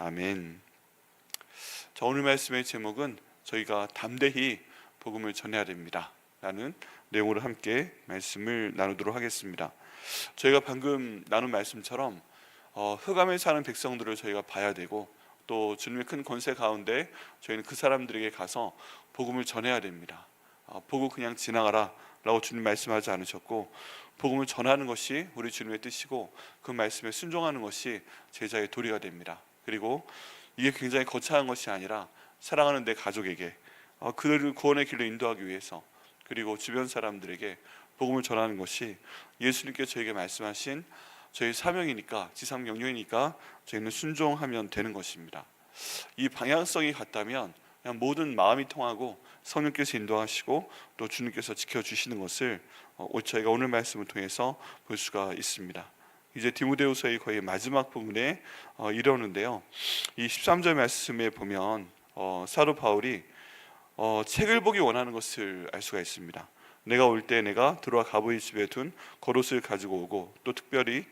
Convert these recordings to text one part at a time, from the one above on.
아멘. 자, 오늘 말씀의 제목은 저희가 담대히 복음을 전해야 됩니다 라는 내용으로 함께 말씀을 나누도록 하겠습니다. 저희가 방금 나눈 말씀처럼 흑암에 사는 백성들을 저희가 봐야 되고, 또 주님의 큰 권세 가운데 저희는 그 사람들에게 가서 복음을 전해야 됩니다. 보고 그냥 지나가라 라고 주님 말씀하지 않으셨고, 복음을 전하는 것이 우리 주님의 뜻이고, 그 말씀에 순종하는 것이 제자의 도리가 됩니다. 그리고 이게 굉장히 거창한 것이 아니라 사랑하는 내 가족에게 그들을 구원의 길로 인도하기 위해서, 그리고 주변 사람들에게 복음을 전하는 것이 예수님께서 저에게 말씀하신 저희 사명이니까, 지상 명령이니까 저희는 순종하면 되는 것입니다. 이 방향성이 같다면 그냥 모든 마음이 통하고 성령께서 인도하시고 또 주님께서 지켜주시는 것을 저희가 오늘 말씀을 통해서 볼 수가 있습니다. 이제 디모데후서의 거의 마지막 부분에 이르는데요, 이 13절 말씀에 보면 사도 바울이 책을 보기 원하는 것을 알 수가 있습니다. 내가 올 때 내가 들어와 가보이 집에 둔 겉옷을 가지고 오고, 또 특별히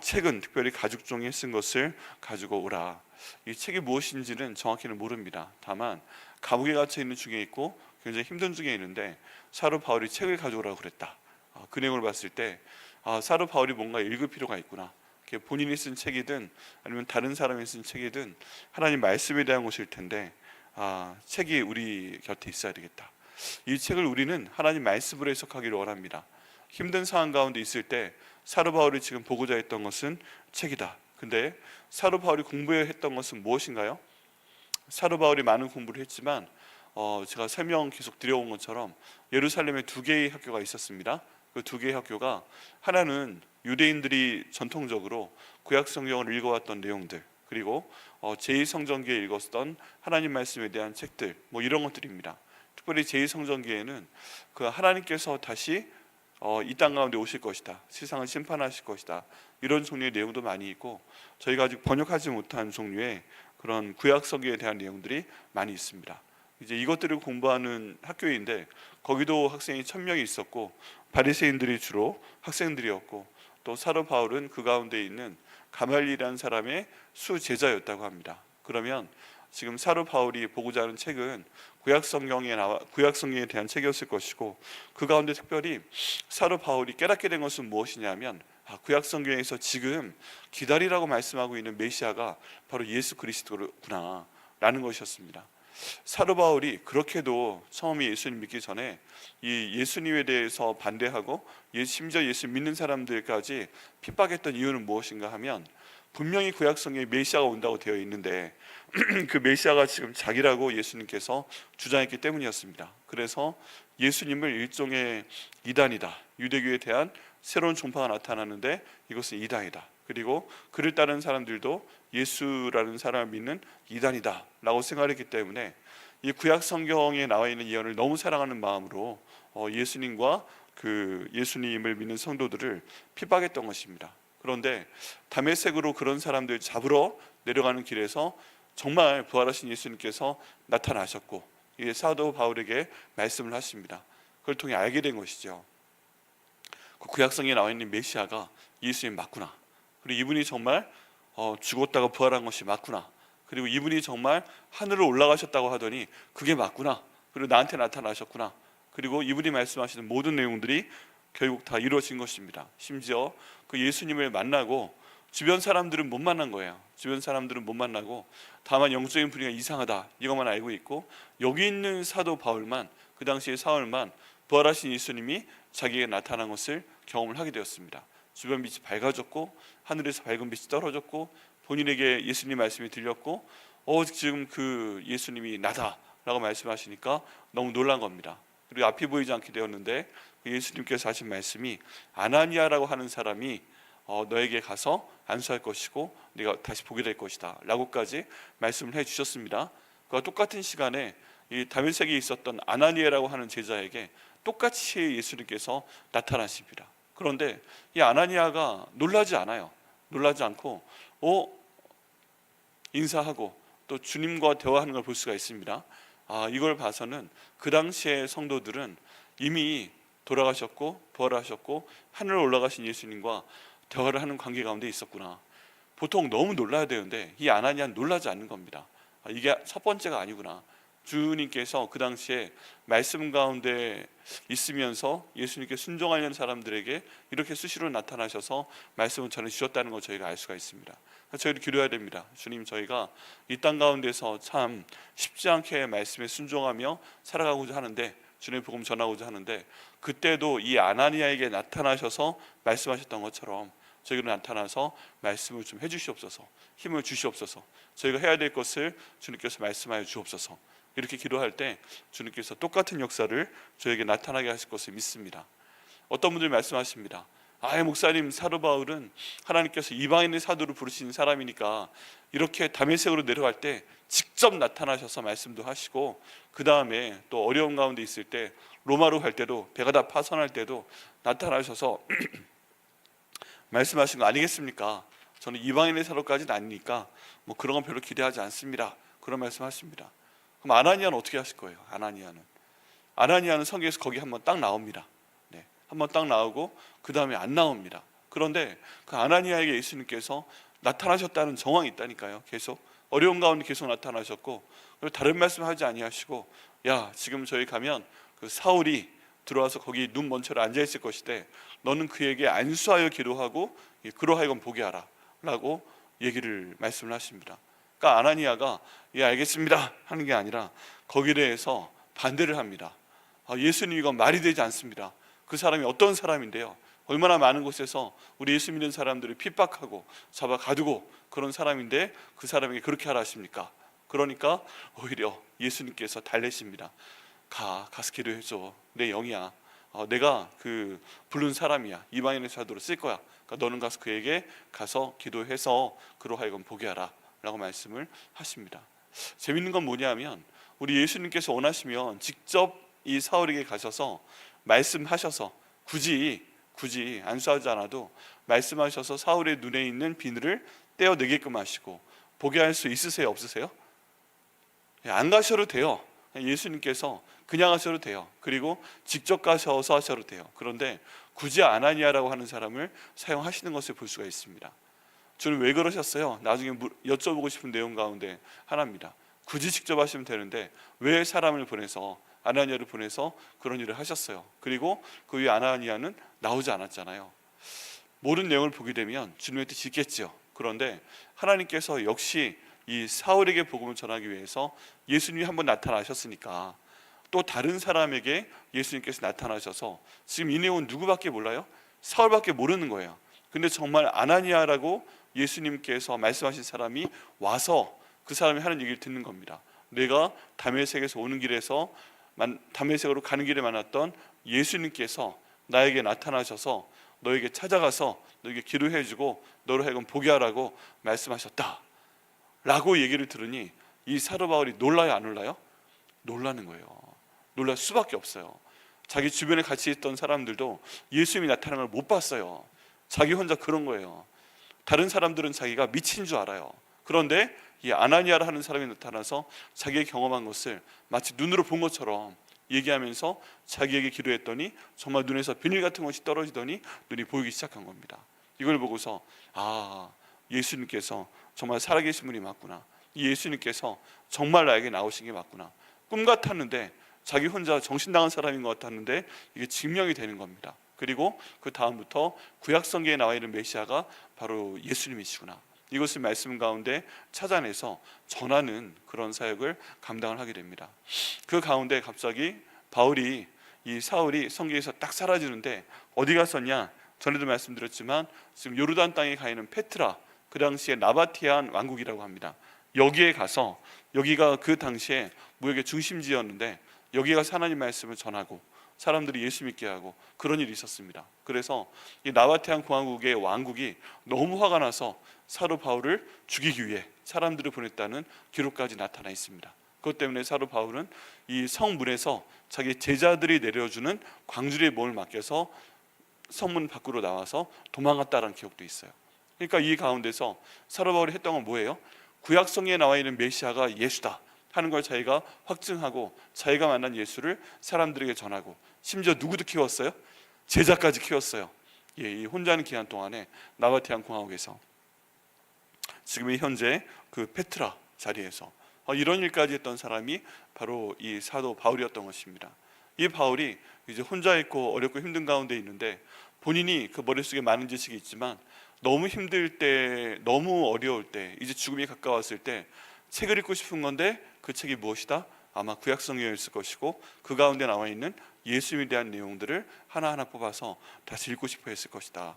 책은 특별히 가죽 종이에 쓴 것을 가지고 오라. 이 책이 무엇인지는 정확히는 모릅니다. 다만 감옥에 갇혀 있는 중에 있고 굉장히 힘든 중에 있는데 사도 바울이 책을 가져오라고 그랬다. 그 내용을 봤을 때 사도 바울이 뭔가 읽을 필요가 있구나. 본인이 쓴 책이든 아니면 다른 사람이 쓴 책이든 하나님 말씀에 대한 것일 텐데 책이 우리 곁에 있어야 되겠다. 이 책을 우리는 하나님 말씀으로 해석하기를 원합니다. 힘든 상황 가운데 있을 때 사도 바울이 지금 보고자 했던 것은 책이다. 근데 사도 바울이 공부해야 했던 것은 무엇인가요? 사도 바울이 많은 공부를 했지만 제가 설명 계속 드려온 것처럼 예루살렘에 두 개의 학교가 있었습니다. 그 두 개의 학교가, 하나는 유대인들이 전통적으로 구약 성경을 읽어왔던 내용들, 그리고 제2성전기에 읽었던 하나님 말씀에 대한 책들, 이런 것들입니다. 특별히 제2성전기에는 그 하나님께서 다시 이 땅 가운데 오실 것이다, 세상을 심판하실 것이다, 이런 종류의 내용도 많이 있고, 저희가 아직 번역하지 못한 종류의 그런 구약 성경에 대한 내용들이 많이 있습니다. 이제 이것들을 공부하는 학교인데 거기도 학생이 1000명이 있었고, 바리새인들이 주로 학생들이었고, 또 사도 바울은 그 가운데 있는 가말리라는 사람의 수제자였다고 합니다. 그러면 지금 사도 바울이 보고자 하는 책은 구약 성경에 대한 책이었을 것이고, 그 가운데 특별히 사도 바울이 깨닫게 된 것은 무엇이냐면 구약 성경에서 지금 기다리라고 말씀하고 있는 메시아가 바로 예수 그리스도구나 라는 것이었습니다. 사도 바울이 그렇게도 처음에 예수님 믿기 전에 이 예수님에 대해서 반대하고 심지어 예수 믿는 사람들까지 핍박했던 이유는 무엇인가 하면, 분명히 구약 성경에 메시아가 온다고 되어 있는데 그 메시아가 지금 자기라고 예수님께서 주장했기 때문이었습니다. 그래서 예수님을 일종의 이단이다, 유대교에 대한 새로운 종파가 나타나는데 이것은 이단이다, 그리고 그를 따르는 사람들도 예수라는 사람을 믿는 이단이다 라고 생각했기 때문에 이 구약 성경에 나와 있는 예언을 너무 사랑하는 마음으로 예수님과 그 예수님을 믿는 성도들을 핍박했던 것입니다. 그런데 다메섹으로 그런 사람들 잡으러 내려가는 길에서 정말 부활하신 예수님께서 나타나셨고, 이게 사도 바울에게 말씀을 하십니다. 그걸 통해 알게 된 것이죠. 그 구약성에 나와 있는 메시아가 예수님 맞구나, 그리고 이분이 정말 죽었다가 부활한 것이 맞구나, 그리고 이분이 정말 하늘로 올라가셨다고 하더니 그게 맞구나, 그리고 나한테 나타나셨구나, 그리고 이분이 말씀하시는 모든 내용들이 결국 다 이루어진 것입니다. 심지어 그 예수님을 만나고 주변 사람들은 못 만난 거예요. 주변 사람들은 못 만나고 다만 영적인 분위기가 이상하다 이것만 알고 있고, 여기 있는 사도 바울만, 그 당시의 사울만 부활하신 예수님이 자기에게 나타난 것을 경험을 하게 되었습니다. 주변 빛이 밝아졌고 하늘에서 밝은 빛이 떨어졌고 본인에게 예수님 말씀이 들렸고 지금 그 예수님이 나다 라고 말씀하시니까 너무 놀란 겁니다. 그리고 앞이 보이지 않게 되었는데 예수님께서 하신 말씀이 아나니아라고 하는 사람이 너에게 가서 안수할 것이고 네가 다시 보게 될 것이다 라고까지 말씀을 해주셨습니다. 그와 똑같은 시간에 이 다메섹에 있었던 아나니아라고 하는 제자에게 똑같이 예수님께서 나타나십니다. 그런데 이 아나니아가 놀라지 않아요. 놀라지 않고 인사하고 또 주님과 대화하는 걸 볼 수가 있습니다. 이걸 봐서는 그 당시의 성도들은 이미 돌아가셨고 부활하셨고 하늘로 올라가신 예수님과 대화를 하는 관계 가운데 있었구나. 보통 너무 놀라야 되는데 이 아나니아는 놀라지 않는 겁니다. 이게 첫 번째가 아니구나. 주님께서 그 당시에 말씀 가운데 있으면서 예수님께 순종하려는 사람들에게 이렇게 수시로 나타나셔서 말씀을 전해주셨다는 걸 저희가 알 수가 있습니다. 저희도 기도해야 됩니다. 주님, 저희가 이 땅 가운데서 참 쉽지 않게 말씀에 순종하며 살아가고자 하는데, 주님의 복음 전하고자 하는데, 그때도 이 아나니아에게 나타나셔서 말씀하셨던 것처럼 저희가 나타나서 말씀을 좀 해주시옵소서, 힘을 주시옵소서, 저희가 해야 될 것을 주님께서 말씀하여 주옵소서. 이렇게 기도할 때 주님께서 똑같은 역사를 저에게 나타나게 하실 것을 믿습니다. 어떤 분들이 말씀하십니다. 목사님, 사도 바울은 하나님께서 이방인의 사도로 부르신 사람이니까 이렇게 다메섹으로 내려갈 때 직접 나타나셔서 말씀도 하시고, 그 다음에 또 어려운 가운데 있을 때 로마로 갈 때도, 배가 다 파선할 때도 나타나셔서 말씀하신 거 아니겠습니까? 저는 이방인의 사도까지는 아니니까 뭐 그런 건 별로 기대하지 않습니다. 그런 말씀하십니다. 그럼 아나니아는 어떻게 하실 거예요? 아나니아는 성경에서 거기 한번 딱 나옵니다. 네, 한번 딱 나오고 그 다음에 안 나옵니다. 그런데 그 아나니아에게 예수님께서 나타나셨다는 정황이 있다니까요. 계속 어려운 가운데 계속 나타나셨고, 그리고 다른 말씀하지 아니하시고, 야, 지금 저희 가면 그 사울이 들어와서 거기 눈 먼 채로 앉아 있을 것인데 너는 그에게 안수하여 기도하고 그로 하여금 보게 하라 라고 말씀을 하십니다. 그러니까 아나니아가 예, 알겠습니다 하는 게 아니라 거기에 대해서 반대를 합니다. 예수님, 이건 말이 되지 않습니다. 그 사람이 어떤 사람인데요, 얼마나 많은 곳에서 우리 예수 믿는 사람들을 핍박하고 잡아 가두고 그런 사람인데 그 사람에게 그렇게 하라 하십니까? 그러니까 오히려 예수님께서 달래십니다. 가서 기도해줘. 내 영이야. 내가 그 부른 사람이야. 이방인의 사도로 쓸 거야. 그러니까 너는 가서 그에게 가서 기도해서 그로 하여금 보게 하라 라고 말씀을 하십니다. 재밌는 건 뭐냐면, 우리 예수님께서 원하시면 직접 이 사울에게 가셔서 말씀하셔서 굳이 안수하지 않아도 말씀하셔서 사울의 눈에 있는 비늘을 떼어내게끔 하시고 보게 할 수 있으세요? 없으세요? 안 가셔도 돼요. 예수님께서 그냥 하셔도 돼요. 그리고 직접 가셔서 하셔도 돼요. 그런데 굳이 아나니아라고 하는 사람을 사용하시는 것을 볼 수가 있습니다. 저는 왜 그러셨어요? 나중에 여쭤보고 싶은 내용 가운데 하나입니다. 굳이 직접 하시면 되는데 왜 사람을 보내서, 아나니아를 보내서 그런 일을 하셨어요? 그리고 그 위에 아나니아는 나오지 않았잖아요. 모든 내용을 보게 되면 주님의 뜻이 있겠죠. 그런데 하나님께서 역시 이 사울에게 복음을 전하기 위해서 예수님이 한번 나타나셨으니까 또 다른 사람에게 예수님께서 나타나셔서, 지금 이 내용은 누구밖에 몰라요? 사울밖에 모르는 거예요. 근데 정말 아나니아라고 예수님께서 말씀하신 사람이 와서 그 사람이 하는 얘기를 듣는 겁니다. 내가 다메섹에서 오는 길에서, 다메섹으로 가는 길에 만났던 예수님께서 나에게 나타나셔서 너에게 찾아가서 너에게 기도해주고 너를 하여금 보게 하라고 말씀하셨다 라고 얘기를 들으니 이 사도 바울이 놀라요, 안 놀라요? 놀라는 거예요. 놀랄 수밖에 없어요. 자기 주변에 같이 있던 사람들도 예수님이 나타나는 걸 못 봤어요. 자기 혼자 그런 거예요. 다른 사람들은 자기가 미친 줄 알아요. 그런데 이 아나니아라 하는 사람이 나타나서 자기의 경험한 것을 마치 눈으로 본 것처럼 얘기하면서 자기에게 기도했더니 정말 눈에서 비닐 같은 것이 떨어지더니 눈이 보이기 시작한 겁니다. 이걸 보고서 예수님께서 정말 살아계신 분이 맞구나, 이 예수님께서 정말 나에게 나오신 게 맞구나, 꿈 같았는데 자기 혼자 정신 나간 사람인 것 같았는데 이게 증명이 되는 겁니다. 그리고 그 다음부터 구약성경에 나와 있는 메시아가 바로 예수님이시구나, 이것을 말씀 가운데 찾아내서 전하는 그런 사역을 감당을 하게 됩니다. 그 가운데 갑자기 이 사울이 성경에서 딱 사라지는데 어디 갔었냐? 전에도 말씀드렸지만 지금 요르단 땅에 가 있는 페트라, 그 당시에 나바티안 왕국이라고 합니다. 여기에 가서, 여기가 그 당시에 무역의 중심지였는데 여기에 가서 하나님 말씀을 전하고 사람들이 예수 믿게 하고 그런 일이 있었습니다. 그래서 이 나바티안 공화국의 왕국이 너무 화가 나서 사도 바울을 죽이기 위해 사람들을 보냈다는 기록까지 나타나 있습니다. 그것 때문에 사도 바울은 이 성문에서 자기 제자들이 내려주는 광주리의 몸을 맡겨서 성문 밖으로 나와서 도망갔다는 기억도 있어요. 그러니까 이 가운데서 사도 바울이 했던 건 뭐예요? 구약성경에 나와 있는 메시아가 예수다 하는 걸 자기가 확증하고 자기가 만난 예수를 사람들에게 전하고, 심지어 누구도 키웠어요? 제자까지 키웠어요. 이 혼자 하는 기간 동안에 나바티안 공화국에서. 지금의 현재 그 페트라 자리에서 이런 일까지 했던 사람이 바로 이 사도 바울이었던 것입니다. 이 바울이 이제 혼자 있고 어렵고 힘든 가운데 있는데 본인이 그 머릿속에 많은 지식이 있지만 너무 힘들 때, 너무 어려울 때, 이제 죽음이 가까웠을 때 책을 읽고 싶은 건데 그 책이 무엇이다? 아마 구약 성경이었을 것이고 그 가운데 나와 있는 예수님에 대한 내용들을 하나하나 뽑아서 다시 읽고 싶어 했을 것이다.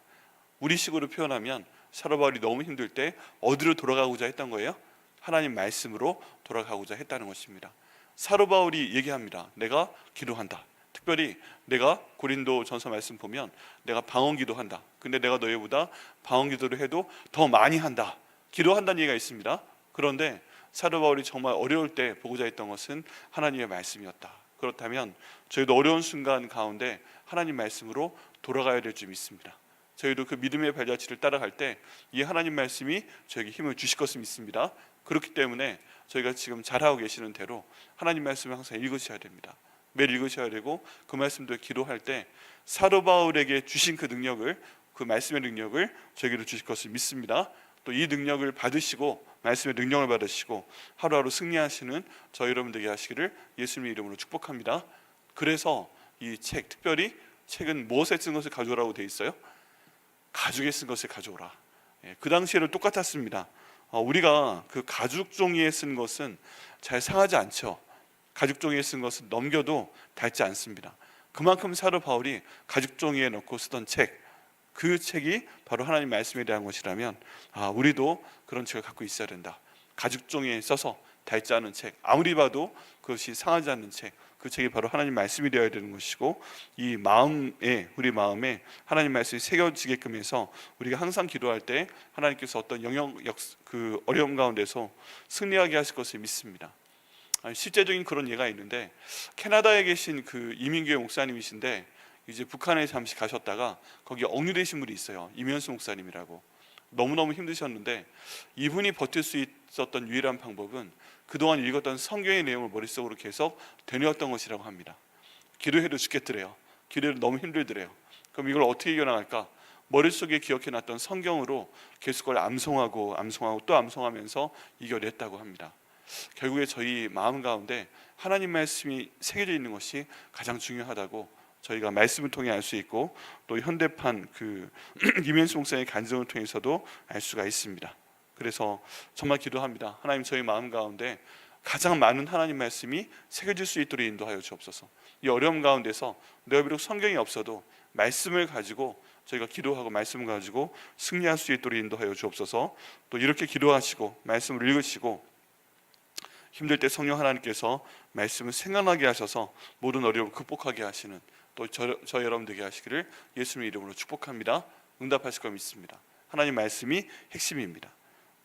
우리식으로 표현하면 사도 바울이 너무 힘들 때 어디로 돌아가고자 했던 거예요? 하나님 말씀으로 돌아가고자 했다는 것입니다. 사도 바울이 얘기합니다. 내가 기도한다. 특별히 내가 고린도 전서 말씀 보면 내가 방언 기도한다. 근데 내가 너희보다 방언 기도를 해도 더 많이 한다. 기도한다는 얘기가 있습니다. 그런데 사도 바울이 정말 어려울 때 보고자 했던 것은 하나님의 말씀이었다. 그렇다면 저희도 어려운 순간 가운데 하나님 말씀으로 돌아가야 될 줄 믿습니다. 저희도 그 믿음의 발자취를 따라갈 때 이 하나님 말씀이 저에게 힘을 주실 것을 믿습니다. 그렇기 때문에 저희가 지금 잘하고 계시는 대로 하나님 말씀을 항상 읽으셔야 됩니다. 매일 읽으셔야 되고 그 말씀도 기도할 때 사도 바울에게 주신 그 능력을, 그 말씀의 능력을 저에게도 주실 것을 믿습니다. 또 이 능력을 받으시고 말씀의 능력을 받으시고 하루하루 승리하시는 저 여러분 되게 하시기를 예수님의 이름으로 축복합니다. 그래서 이 책, 특별히 책은 무엇에 쓴 것을 가져오라고 되어 있어요? 가죽에 쓴 것을 가져오라. 그 당시에는 똑같았습니다. 우리가 그 가죽 종이에 쓴 것은 잘 상하지 않죠. 가죽 종이에 쓴 것은 넘겨도 닳지 않습니다. 그만큼 사도 바울이 가죽 종이에 넣고 쓰던 책, 그 책이 바로 하나님 말씀에 대한 것이라면 우리도 그런 책을 갖고 있어야 된다. 가죽 종이에 써서 닳지 않은 책, 아무리 봐도 그것이 상하지 않는 책, 그 책이 바로 하나님 말씀이 되어야 되는 것이고, 이 마음에, 우리 마음에 하나님 말씀이 새겨지게끔 해서 우리가 항상 기도할 때 하나님께서 어떤 그 어려움 가운데서 승리하게 하실 것을 믿습니다. 실제적인 그런 예가 있는데, 캐나다에 계신 그 이민교회 목사님이신데 이제 북한에 잠시 가셨다가 거기 억류되신 분이 있어요. 이면수 목사님이라고. 너무너무 힘드셨는데 이분이 버틸 수 있었던 유일한 방법은 그동안 읽었던 성경의 내용을 머릿속으로 계속 되뇌었던 것이라고 합니다. 기도해도 죽겠더래요. 기도해도 너무 힘들더래요. 그럼 이걸 어떻게 이겨나갈까? 머릿속에 기억해놨던 성경으로 계속 그걸 암송하고 또 암송하면서 이겨냈다고 합니다. 결국에 저희 마음 가운데 하나님 말씀이 새겨져 있는 것이 가장 중요하다고 저희가 말씀을 통해 알 수 있고, 또 현대판 그 이면수 목사의 간증을 통해서도 알 수가 있습니다. 그래서 정말 기도합니다. 하나님, 저희 마음 가운데 가장 많은 하나님 말씀이 새겨질 수 있도록 인도하여 주옵소서. 이 어려움 가운데서 내가 비록 성경이 없어도 말씀을 가지고 저희가 기도하고 말씀을 가지고 승리할 수 있도록 인도하여 주옵소서. 또 이렇게 기도하시고 말씀을 읽으시고 힘들 때 성령 하나님께서 말씀을 생각나게 하셔서 모든 어려움을 극복하게 하시는 또 저 여러분 되게 하시기를 예수님의 이름으로 축복합니다. 응답하실 거 믿습니다. 하나님 말씀이 핵심입니다.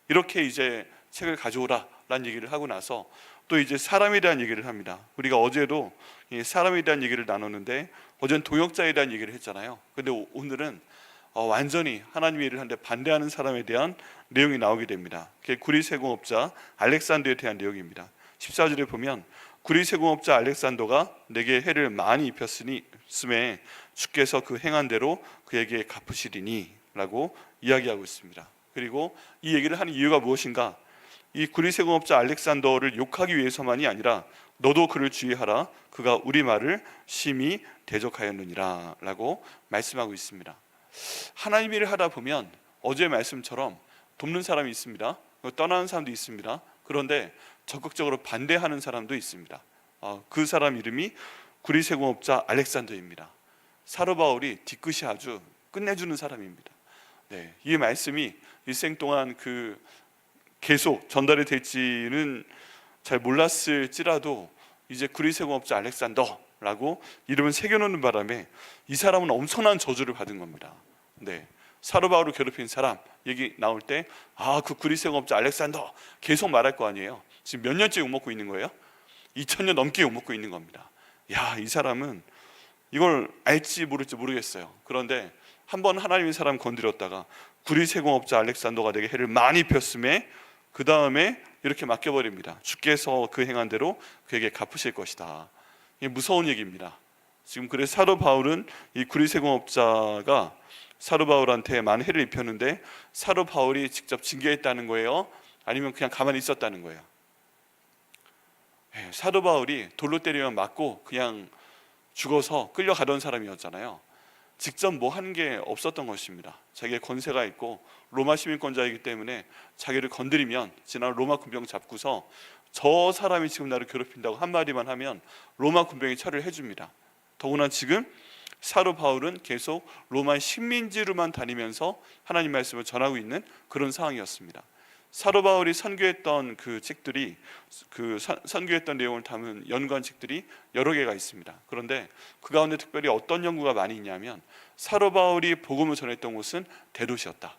이렇게 이제 책을 가져오라 라는 얘기를 하고 나서 또 이제 사람에 대한 얘기를 합니다. 우리가 어제도 사람에 대한 얘기를 나눴는데 어제는 동역자에 대한 얘기를 했잖아요. 근데 오늘은 완전히 하나님의 일을 하는데 반대하는 사람에 대한 내용이 나오게 됩니다. 그게 구리세공업자 알렉산더에 대한 내용입니다. 14절에 보면 구리세공업자 알렉산더가 내게 해를 많이 입혔으니 주께서 그 행한 대로 그에게 갚으시리니 라고 이야기하고 있습니다. 그리고 이 얘기를 하는 이유가 무엇인가? 이 구리세공업자 알렉산더를 욕하기 위해서만이 아니라 너도 그를 주의하라, 그가 우리 말을 심히 대적하였느니라 라고 말씀하고 있습니다. 하나님 일을 하다 보면 어제 말씀처럼 돕는 사람이 있습니다. 떠나는 사람도 있습니다. 그런데 적극적으로 반대하는 사람도 있습니다. 그 사람 이름이 구리세공업자 알렉산더입니다. 사도 바울이 뒤끝이 아주 끝내주는 사람입니다. 이 말씀이 일생 동안 계속 전달이 될지는 잘 몰랐을지라도 이제 구리세공업자 알렉산더라고 이름을 새겨놓는 바람에 이 사람은 엄청난 저주를 받은 겁니다. 사도 바울을 괴롭힌 사람 얘기 나올 때 그 구리세공업자 알렉산더 계속 말할 거 아니에요. 지금 몇 년째 욕먹고 있는 거예요? 2000년 넘게 욕먹고 있는 겁니다. 이 사람은 이걸 알지 모를지 모르겠어요. 그런데 한번 하나님의 사람 건드렸다가 구리세공업자 알렉산더가 내게 해를 많이 입혔음에 그 다음에 이렇게 맡겨버립니다. 주께서 그 행한 대로 그에게 갚으실 것이다. 이게 무서운 얘기입니다. 지금 그래서 사도 바울은 이 구리세공업자가 사도 바울한테 많은 해를 입혔는데 사도 바울이 직접 징계했다는 거예요? 아니면 그냥 가만히 있었다는 거예요? 사도 바울이 돌로 때리면 맞고 그냥 죽어서 끌려가던 사람이었잖아요. 직접 뭐 하는 게 없었던 것입니다. 자기의 권세가 있고 로마 시민권자이기 때문에 자기를 건드리면 지난 로마 군병 잡고서 저 사람이 지금 나를 괴롭힌다고 한마디만 하면 로마 군병이 처리를 해줍니다. 더구나 지금 사도 바울은 계속 로마 식민지로만 다니면서 하나님 말씀을 전하고 있는 그런 상황이었습니다. 사도 바울이 선교했던 그 책들이 선교했던 내용을 담은 연관 책들이 여러 개가 있습니다. 그런데 그 가운데 특별히 어떤 연구가 많이 있냐면 사도 바울이 복음을 전했던 곳은 대도시였다.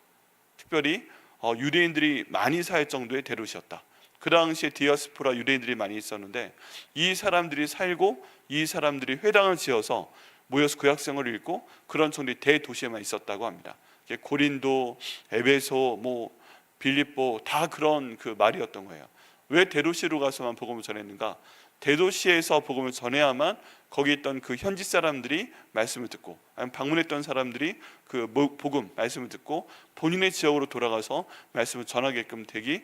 특별히 유대인들이 많이 살 정도의 대도시였다. 그 당시에 디아스포라 유대인들이 많이 있었는데 이 사람들이 살고 이 사람들이 회당을 지어서 모여서 구약성을 읽고 그런 정도의 대도시에만 있었다고 합니다. 고린도, 에베소, 빌립보 다 그런 그 말이었던 거예요. 왜 대도시로 가서만 복음을 전했는가? 대도시에서 복음을 전해야만 거기 있던 그 현지 사람들이 말씀을 듣고 아니면 방문했던 사람들이 그 복음 말씀을 듣고 본인의 지역으로 돌아가서 말씀을 전하게끔 되기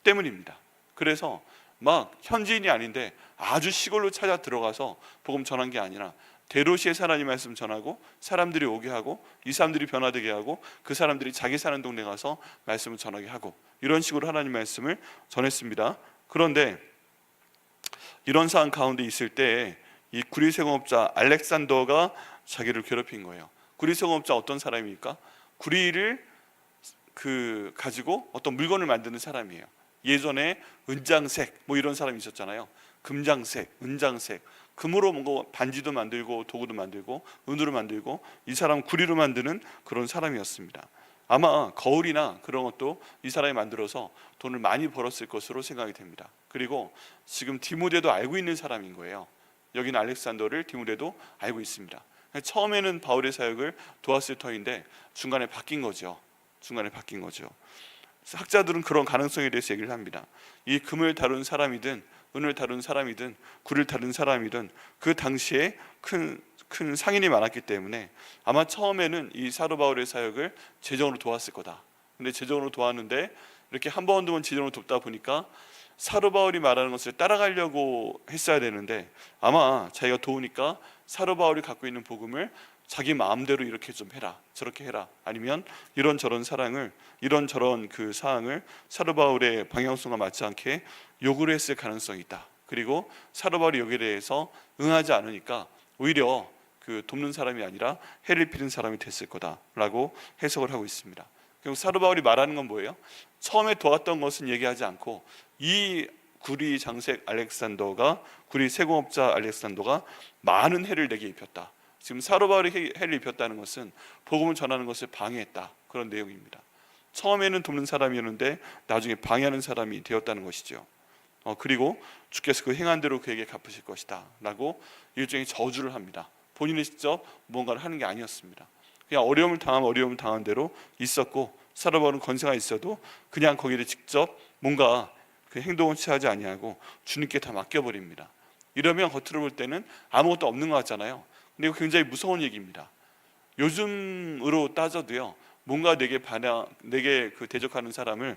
때문입니다. 그래서 막 현지인이 아닌데 아주 시골로 찾아 들어가서 복음 전한 게 아니라 대도시에서 하나님 말씀 전하고 사람들이 오게 하고 이 사람들이 변화되게 하고 그 사람들이 자기 사는 동네 가서 말씀을 전하게 하고 이런 식으로 하나님 말씀을 전했습니다. 그런데 이런 상황 가운데 있을 때 이 구리세공업자 알렉산더가 자기를 괴롭힌 거예요. 구리세공업자 어떤 사람입니까? 구리를 가지고 어떤 물건을 만드는 사람이에요. 예전에 은장색 이런 사람이 있었잖아요. 금장색, 은장색, 금으로 뭔가 반지도 만들고 도구도 만들고 은으로 만들고 이 사람은 구리로 만드는 그런 사람이었습니다. 아마 거울이나 그런 것도 이 사람이 만들어서 돈을 많이 벌었을 것으로 생각이 됩니다. 그리고 지금 디모데도 알고 있는 사람인 거예요. 여기는 알렉산더를 디모데도 알고 있습니다. 처음에는 바울의 사역을 도왔을 터인데 중간에 바뀐 거죠. 학자들은 그런 가능성에 대해서 얘기를 합니다. 이 금을 다룬 사람이든 은을 다룬 사람이든 구를 다룬 사람이든 그 당시에 큰 상인이 많았기 때문에 아마 처음에는 이 사도 바울의 사역을 재정으로 도왔을 거다. 근데 재정으로 도왔는데 이렇게 한 번 두 번 재정으로 돕다 보니까 사도 바울이 말하는 것을 따라가려고 했어야 되는데 아마 자기가 도우니까 사도 바울이 갖고 있는 복음을 자기 마음대로 이렇게 좀 해라 저렇게 해라 아니면 이런저런 이런저런 그 사항을 사도 바울의 방향성과 맞지 않게 요구를 했을 가능성이 있다. 그리고 사도 바울이 여기에 대해서 응하지 않으니까 오히려 그 돕는 사람이 아니라 해를 피는 사람이 됐을 거다라고 해석을 하고 있습니다. 그리고 사도 바울이 말하는 건 뭐예요? 처음에 도왔던 것은 얘기하지 않고 이 구리 장색 알렉산더가 구리 세공업자 알렉산더가 많은 해를 내게 입혔다. 지금 사도 바울이 해를 입혔다는 것은 복음을 전하는 것을 방해했다. 그런 내용입니다. 처음에는 돕는 사람이었는데 나중에 방해하는 사람이 되었다는 것이죠. 그리고 주께서 그 행한 대로 그에게 갚으실 것이다 라고 일종의 저주를 합니다. 본인이 직접 뭔가를 하는 게 아니었습니다. 그냥 어려움을 당한 대로 있었고 사도 바울은 권세가 있어도 그냥 거기를 직접 뭔가 그 행동을 취하지 아니하고 주님께 다 맡겨버립니다. 이러면 겉으로 볼 때는 아무것도 없는 것 같잖아요. 근데 이거 굉장히 무서운 얘기입니다. 요즘으로 따져도요, 뭔가 내게 대적하는 사람을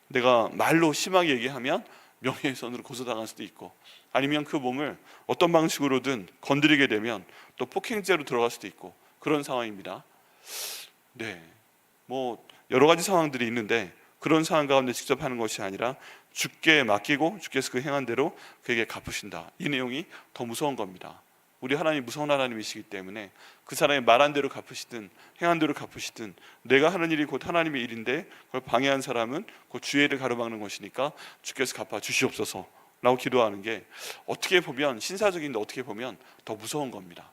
내가 말로 심하게 얘기하면 명예훼손으로 고소당할 수도 있고 아니면 그 몸을 어떤 방식으로든 건드리게 되면 또 폭행죄로 들어갈 수도 있고 그런 상황입니다. 네, 여러 가지 상황들이 있는데 그런 상황 가운데 직접 하는 것이 아니라 주께 맡기고 주께서 그 행한 대로 그에게 갚으신다. 이 내용이 더 무서운 겁니다. 우리 하나님 무서운 하나님이시기 때문에 그 사람이 말한 대로 갚으시든 행한 대로 갚으시든 내가 하는 일이 곧 하나님의 일인데 그걸 방해한 사람은 곧 주의 일을 가로막는 것이니까 주께서 갚아 주시옵소서 라고 기도하는 게 어떻게 보면 신사적인데 어떻게 보면 더 무서운 겁니다.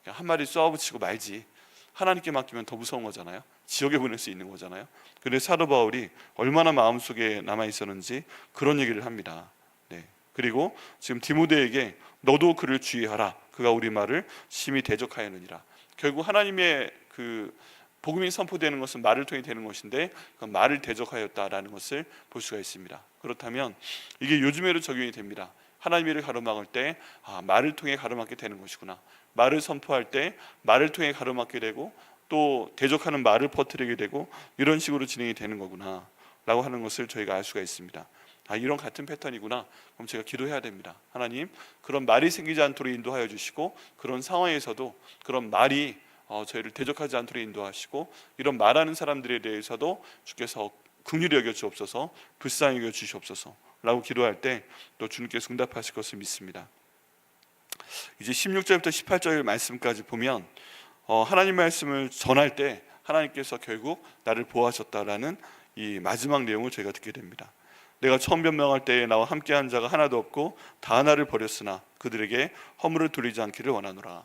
한 마리 쏘아붙이고 말지 하나님께 맡기면 더 무서운 거잖아요. 지옥에 보낼 수 있는 거잖아요. 그래서 사도 바울이 얼마나 마음속에 남아있었는지 그런 얘기를 합니다. 네. 그리고 지금 디모데에게 너도 그를 주의하라. 그가 우리 말을 심히 대적하였느니라. 결국 하나님의 그 복음이 선포되는 것은 말을 통해 되는 것인데 그 말을 대적하였다라는 것을 볼 수가 있습니다. 그렇다면 이게 요즘에도 적용이 됩니다. 하나님의 일을 가로막을 때 말을 통해 가로막게 되는 것이구나. 말을 선포할 때 말을 통해 가로막게 되고 또 대적하는 말을 퍼뜨리게 되고 이런 식으로 진행이 되는 거구나 라고 하는 것을 저희가 알 수가 있습니다. 이런 같은 패턴이구나. 그럼 제가 기도해야 됩니다. 하나님, 그런 말이 생기지 않도록 인도하여 주시고 그런 상황에서도 그런 말이 저희를 대적하지 않도록 인도하시고 이런 말하는 사람들에 대해서도 주께서 긍휼히 여겨 주옵소서, 불쌍히 여겨 주시옵소서 라고 기도할 때 또 주님께서 응답하실 것을 믿습니다. 이제 16절부터 18절 말씀까지 보면 하나님 말씀을 전할 때 하나님께서 결국 나를 보호하셨다라는 이 마지막 내용을 저희가 듣게 됩니다. 내가 처음 변명할 때에 나와 함께한 자가 하나도 없고 다 나를 버렸으나 그들에게 허물을 돌리지 않기를 원하노라.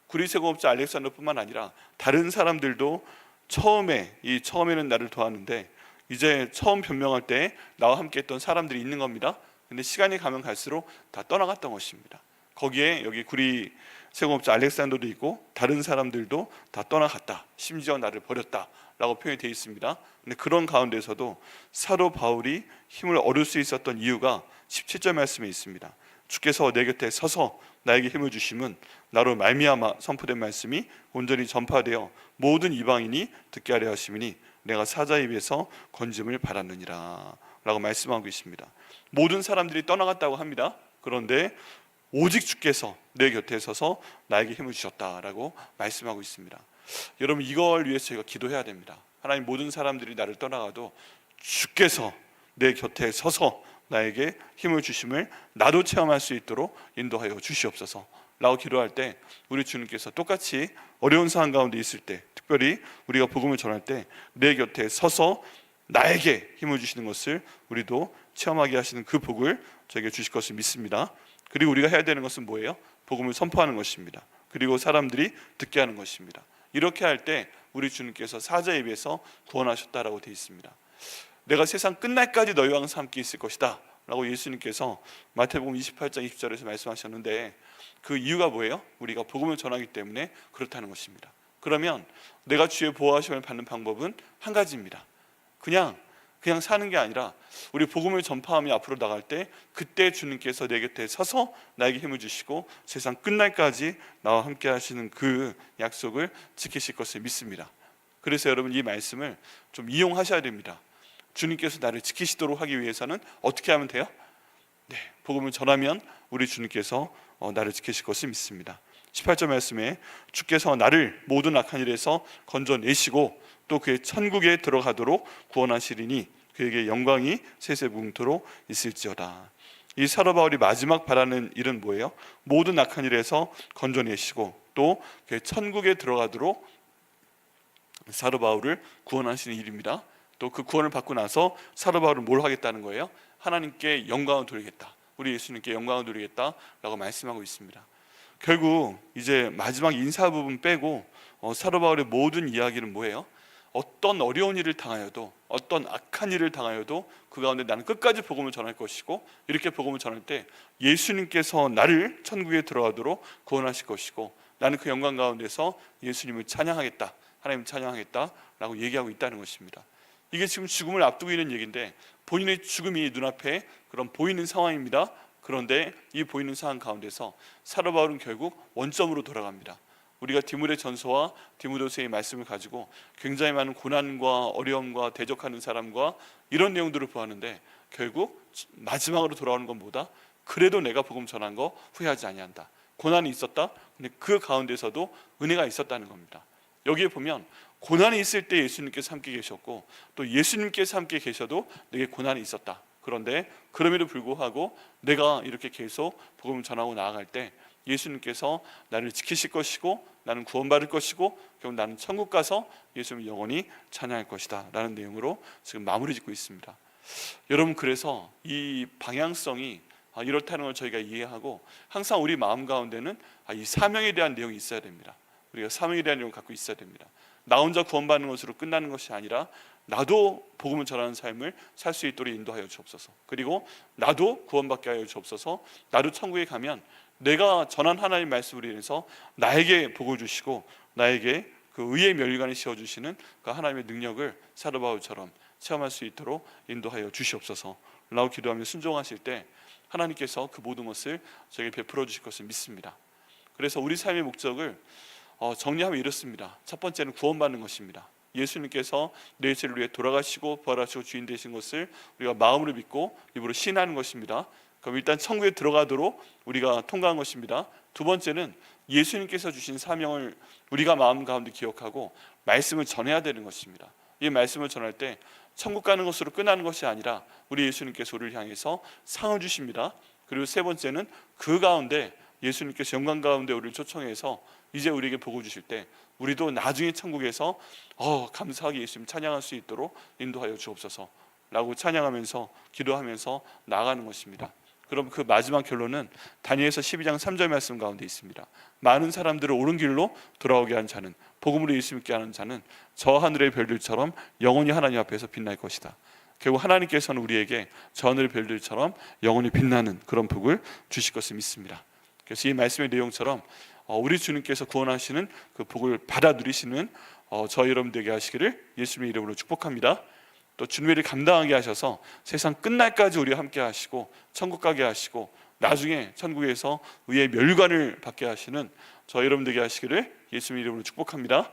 구리세공업자 알렉산더뿐만 아니라 다른 사람들도 처음에는 나를 도왔는데 이제 처음 변명할 때 나와 함께 했던 사람들이 있는 겁니다. 근데 시간이 가면 갈수록 다 떠나갔던 것입니다. 거기에 여기 구리세공업자 알렉산더도 있고 다른 사람들도 다 떠나갔다, 심지어 나를 버렸다 라고 표현이 되어 있습니다. 근데 그런 가운데서도 사도 바울이 힘을 얻을 수 있었던 이유가 17절 말씀에 있습니다. 주께서 내 곁에 서서 나에게 힘을 주심은 나로 말미암아 선포된 말씀이 온전히 전파되어 모든 이방인이 듣게 하려 하심이니 내가 사자 입에서 건짐을 받았느니라 라고 말씀하고 있습니다. 모든 사람들이 떠나갔다고 합니다. 그런데 오직 주께서 내 곁에 서서 나에게 힘을 주셨다라고 말씀하고 있습니다. 여러분, 이걸 위해서 저희가 기도해야 됩니다. 하나님, 모든 사람들이 나를 떠나가도 주께서 내 곁에 서서 나에게 힘을 주심을 나도 체험할 수 있도록 인도하여 주시옵소서 라고 기도할 때 우리 주님께서 똑같이 어려운 상황 가운데 있을 때, 특별히 우리가 복음을 전할 때 내 곁에 서서 나에게 힘을 주시는 것을 우리도 체험하게 하시는 그 복을 저에게 주실 것을 믿습니다. 그리고 우리가 해야 되는 것은 뭐예요? 복음을 선포하는 것입니다. 그리고 사람들이 듣게 하는 것입니다. 이렇게 할 때 우리 주님께서 사자 입에서 구원하셨다라고 되어 있습니다. 내가 세상 끝날까지 너희와 항상 함께 있을 것이다 라고 예수님께서 마태복음 28장 20절에서 말씀하셨는데 그 이유가 뭐예요? 우리가 복음을 전하기 때문에 그렇다는 것입니다. 그러면 내가 주의 보호하심을 받는 방법은 한 가지입니다. 그냥 사는 게 아니라 우리 복음을 전파하며 앞으로 나갈 때 그때 주님께서 내 곁에 서서 나에게 힘을 주시고 세상 끝날까지 나와 함께 하시는 그 약속을 지키실 것을 믿습니다. 그래서 여러분, 이 말씀을 좀 이용하셔야 됩니다. 주님께서 나를 지키시도록 하기 위해서는 어떻게 하면 돼요? 복음을 전하면 우리 주님께서 나를 지키실 것을 믿습니다. 18절 말씀에 주께서 나를 모든 악한 일에서 건져내시고 또 그의 천국에 들어가도록 구원하시리니 그에게 영광이 세세무궁토록 있을지어다. 이 사도 바울이 마지막 바라는 일은 뭐예요? 모든 악한 일에서 건져내시고 또 그의 천국에 들어가도록 사도 바울을 구원하시는 일입니다. 또 그 구원을 받고 나서 사도 바울은 뭘 하겠다는 거예요? 하나님께 영광을 돌리겠다, 우리 예수님께 영광을 돌리겠다라고 말씀하고 있습니다. 결국 이제 마지막 인사 부분 빼고 사도 바울의 모든 이야기는 뭐예요? 어떤 어려운 일을 당하여도, 어떤 악한 일을 당하여도 그 가운데 나는 끝까지 복음을 전할 것이고, 이렇게 복음을 전할 때 예수님께서 나를 천국에 들어가도록 구원하실 것이고, 나는 그 영광 가운데서 예수님을 찬양하겠다, 하나님을 찬양하겠다라고 얘기하고 있다는 것입니다. 이게 지금 죽음을 앞두고 있는 얘기인데 본인의 죽음이 눈앞에 그런 보이는 상황입니다. 그런데 이 보이는 상황 가운데서 사도 바울은 결국 원점으로 돌아갑니다. 우리가 디모데 전서와 디모데서의 말씀을 가지고 굉장히 많은 고난과 어려움과 대적하는 사람과 이런 내용들을 보았는데 결국 마지막으로 돌아오는 건 뭐다? 그래도 내가 복음 전한 거 후회하지 아니한다. 고난이 있었다. 근데 그 가운데서도 은혜가 있었다는 겁니다. 여기에 보면 고난이 있을 때 예수님께서 함께 계셨고 또 예수님께서 함께 계셔도 내게 고난이 있었다. 그런데 그럼에도 불구하고 내가 이렇게 계속 복음을 전하고 나아갈 때 예수님께서 나를 지키실 것이고 나는 구원받을 것이고 결국 나는 천국 가서 예수님을 영원히 찬양할 것이다 라는 내용으로 지금 마무리 짓고 있습니다. 여러분, 그래서 이 방향성이 이렇다는 걸 저희가 이해하고 항상 우리 마음 가운데는 이 사명에 대한 내용이 있어야 됩니다. 우리가 사명에 대한 내용을 갖고 있어야 됩니다. 나 혼자 구원받는 것으로 끝나는 것이 아니라 나도 복음을 전하는 삶을 살 수 있도록 인도하여 주옵소서. 그리고 나도 구원받게 하여 주옵소서. 나도 천국에 가면 내가 전한 하나님의 말씀으로 인해서 나에게 복을 주시고 나에게 그 의의 멸관을 씌워주시는 그 하나님의 능력을 사도 바울처럼 체험할 수 있도록 인도하여 주시옵소서 라고 기도하며 순종하실 때 하나님께서 그 모든 것을 저에게 베풀어 주실 것을 믿습니다. 그래서 우리 삶의 목적을 정리하면 이렇습니다. 첫 번째는 구원받는 것입니다. 예수님께서 내 죄를 위해 돌아가시고 부활하시고 주인 되신 것을 우리가 마음으로 믿고 입으로 시인하는 것입니다. 그럼 일단 천국에 들어가도록 우리가 통과한 것입니다. 두 번째는 예수님께서 주신 사명을 우리가 마음 가운데 기억하고 말씀을 전해야 되는 것입니다. 이 말씀을 전할 때 천국 가는 것으로 끝나는 것이 아니라 우리 예수님께서 우리를 향해서 상을 주십니다. 그리고 세 번째는 그 가운데 예수님께서 영광 가운데 우리를 초청해서 이제 우리에게 복을 주실 때 우리도 나중에 천국에서 감사하게 예수님 찬양할 수 있도록 인도하여 주옵소서 라고 찬양하면서 기도하면서 나아가는 것입니다. 그럼 그 마지막 결론은 다니엘서 12장 3절 말씀 가운데 있습니다. 많은 사람들을 옳은 길로 돌아오게 한 자는, 복음으로 예수 믿게 하는 자는 저 하늘의 별들처럼 영원히 하나님 앞에서 빛날 것이다. 결국 하나님께서는 우리에게 저 하늘의 별들처럼 영원히 빛나는 그런 복을 주실 것을 믿습니다. 그래서 이 말씀의 내용처럼 우리 주님께서 구원하시는 그 복을 받아 누리시는 저희 여러분 되게 하시기를 예수님의 이름으로 축복합니다. 또 주님의 일을 감당하게 하셔서 세상 끝날까지 우리와 함께 하시고 천국 가게 하시고 나중에 천국에서 의의 멸관을 받게 하시는 저희 여러분 되게 하시기를 예수님의 이름으로 축복합니다.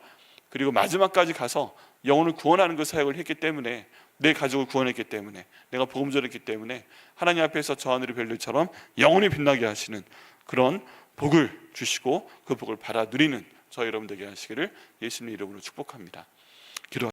그리고 마지막까지 가서 영혼을 구원하는 그 사역을 했기 때문에, 내 가족을 구원했기 때문에, 내가 복음 전했기 때문에 하나님 앞에서 저 하늘의 별들처럼 영원히 빛나게 하시는 그런 복을 주시고 그 복을 받아 누리는 저희 여러분 되게 하시기를 예수님의 이름으로 축복합니다.